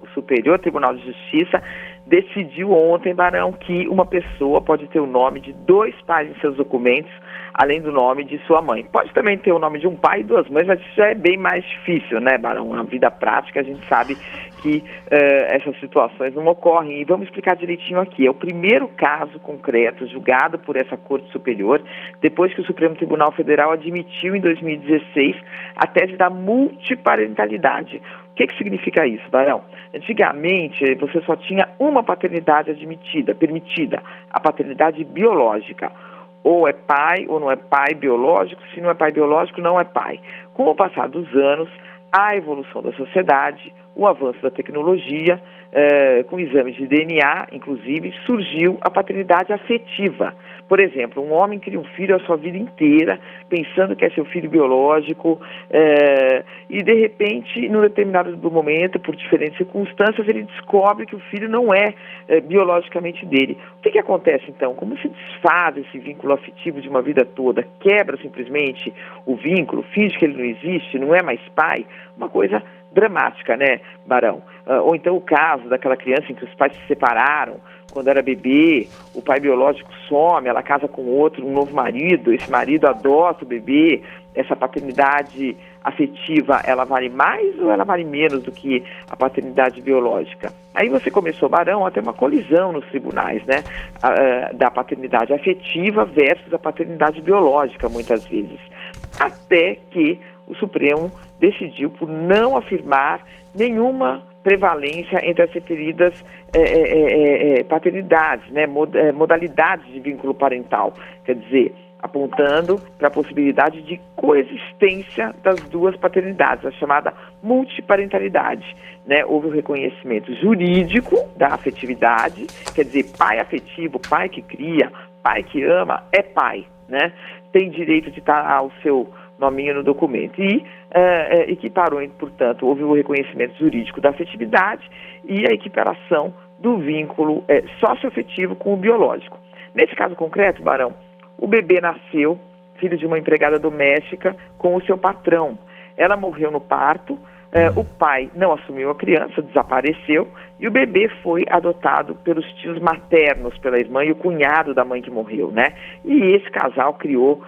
O Superior Tribunal de Justiça decidiu ontem, Barão, que uma pessoa pode ter o nome de 2 pais em seus documentos, além do nome de sua mãe. Pode também ter o nome de um pai e 2 mães, mas isso já é bem mais difícil, né, Barão? Na vida prática, a gente sabe que essas situações não ocorrem. E vamos explicar direitinho aqui. É o primeiro caso concreto julgado por essa Corte Superior, depois que o Supremo Tribunal Federal admitiu em 2016 a tese da multiparentalidade. O que significa isso, Barão? Antigamente, você só tinha uma paternidade permitida, a paternidade biológica. Ou é pai ou não é pai biológico, se não é pai biológico, não é pai. Com o passar dos anos, a evolução da sociedade, o avanço da tecnologia, com exames de DNA, inclusive, surgiu a paternidade afetiva. Por exemplo, um homem cria um filho a sua vida inteira, pensando que é seu filho biológico, e de repente, num determinado momento, por diferentes circunstâncias, ele descobre que o filho não é biologicamente dele. O que acontece então? Como se desfaz esse vínculo afetivo de uma vida toda? Quebra simplesmente o vínculo, finge que ele não existe, não é mais pai? Uma coisa dramática, né, Barão? Ou então o caso daquela criança em que os pais se separaram quando era bebê, o pai biológico some, ela casa com outro, um novo marido, esse marido adota o bebê. Essa paternidade afetiva, ela vale mais ou ela vale menos do que a paternidade biológica? Aí você começou, Barão, a ter uma colisão nos tribunais, né, da paternidade afetiva versus a paternidade biológica, muitas vezes. Até que o Supremo decidiu por não afirmar nenhuma prevalência entre as referidas paternidades, né, modalidades de vínculo parental. Quer dizer, apontando para a possibilidade de coexistência das 2 paternidades, a chamada multiparentalidade, né? Houve o reconhecimento jurídico da afetividade, quer dizer, pai afetivo, pai que cria, pai que ama, é pai, né? Tem direito de estar o seu nominho no documento. E equiparou, portanto, houve o reconhecimento jurídico da afetividade e a equiparação do vínculo socioafetivo com o biológico. Nesse caso concreto, Barão, o bebê nasceu, filho de uma empregada doméstica, com o seu patrão. Ela morreu no parto, o pai não assumiu a criança, desapareceu, e o bebê foi adotado pelos tios maternos, pela irmã e o cunhado da mãe que morreu, né? E esse casal criou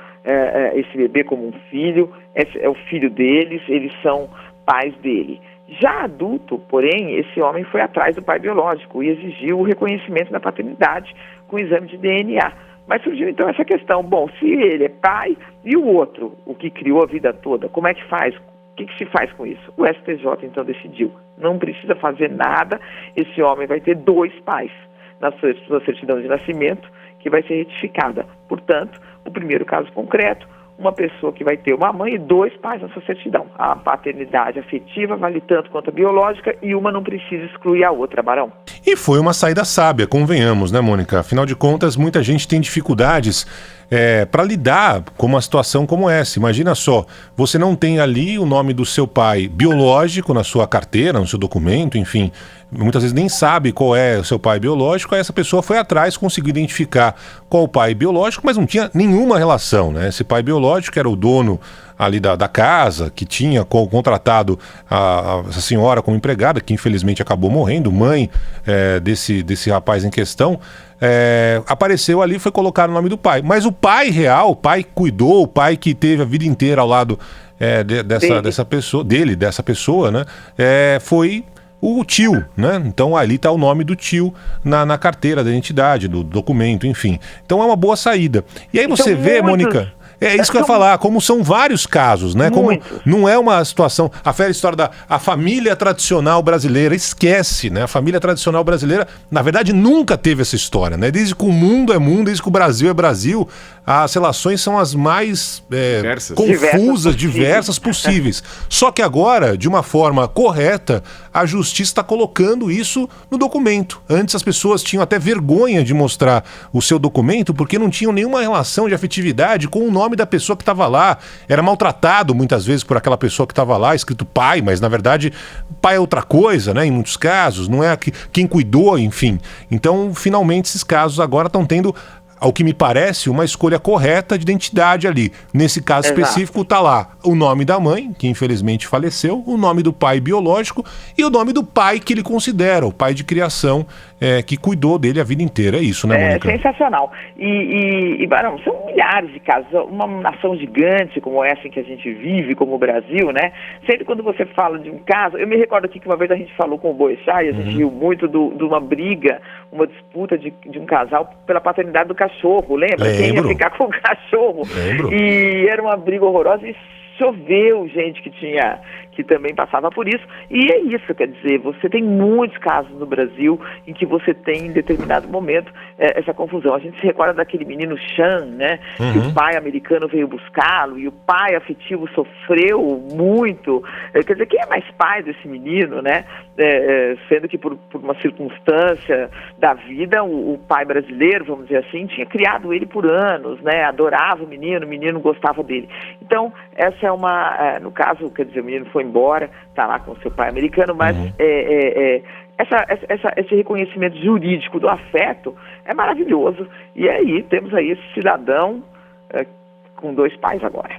esse bebê como um filho, é o filho deles, eles são pais dele. Já adulto, porém, esse homem foi atrás do pai biológico e exigiu o reconhecimento da paternidade com exame de DNA. Mas surgiu então essa questão, bom, se ele é pai e o outro, o que criou a vida toda, como é que faz? O que se faz com isso? O STJ então decidiu, não precisa fazer nada, esse homem vai ter 2 pais na sua certidão de nascimento, que vai ser retificada. Portanto, o primeiro caso concreto, uma pessoa que vai ter uma mãe e 2 pais na sua certidão. A paternidade afetiva vale tanto quanto a biológica e uma não precisa excluir a outra, Barão. E foi uma saída sábia, convenhamos, né, Mônica? Afinal de contas, muita gente tem dificuldades para lidar com uma situação como essa. Imagina só, você não tem ali o nome do seu pai biológico na sua carteira, no seu documento, enfim, muitas vezes nem sabe qual é o seu pai biológico, aí essa pessoa foi atrás, conseguiu identificar qual o pai biológico, mas não tinha nenhuma relação, né? Esse pai biológico era o dono ali da casa, que tinha contratado essa senhora como empregada, que infelizmente acabou morrendo, mãe desse rapaz em questão, apareceu ali e foi colocar o nome do pai. Mas o pai real, o pai que cuidou, o pai que teve a vida inteira ao lado dessa pessoa, né? Foi o tio, né? Então ali está o nome do tio na carteira da identidade, do documento, enfim. Então é uma boa saída. E aí você vê, Mônica... É isso que eu ia falar, como são vários casos, né? Como não é uma situação... A velha história da família tradicional brasileira, esquece, né? A família tradicional brasileira, na verdade, nunca teve essa história, né? Desde que o mundo é mundo, desde que o Brasil é Brasil, as relações são as mais confusas, diversas possíveis. Só que agora, de uma forma correta, a justiça está colocando isso no documento. Antes as pessoas tinham até vergonha de mostrar o seu documento porque não tinham nenhuma relação de afetividade com o nome da pessoa que estava lá. Era maltratado muitas vezes por aquela pessoa que estava lá, escrito pai, mas na verdade pai é outra coisa, né? Em muitos casos, não é quem cuidou, enfim. Então, finalmente, esses casos agora estão tendo ao que me parece, uma escolha correta de identidade ali. Nesse caso específico, tá lá o nome da mãe, que infelizmente faleceu, o nome do pai biológico e o nome do pai que ele considera, o pai de criação, que cuidou dele a vida inteira. É isso, né, Mônica? É sensacional. E Barão, são milhares de casos. Uma nação gigante como essa em que a gente vive, como o Brasil, né? Sempre quando você fala de um caso, eu me recordo aqui que uma vez a gente falou com o Boechat, a gente viu muito de uma briga, uma disputa de um casal pela paternidade do cachorro, lembra? Lembro. Quem ia ficar com o cachorro? Lembro. E era uma briga horrorosa e choveu gente que também passava por isso. E é isso, quer dizer, você tem muitos casos no Brasil em que você tem, em determinado momento, essa confusão. A gente se recorda daquele menino Sean, né? Que o pai americano veio buscá-lo e o pai afetivo sofreu muito. Quer dizer, quem é mais pai desse menino, né? Sendo que por uma circunstância da vida, o pai brasileiro, vamos dizer assim, tinha criado ele por anos, né? Adorava o menino gostava dele. Então, essa é no caso, quer dizer, o menino foi embora, está lá com o seu pai americano, mas esse reconhecimento jurídico do afeto é maravilhoso. E aí, temos aí esse cidadão com 2 pais agora.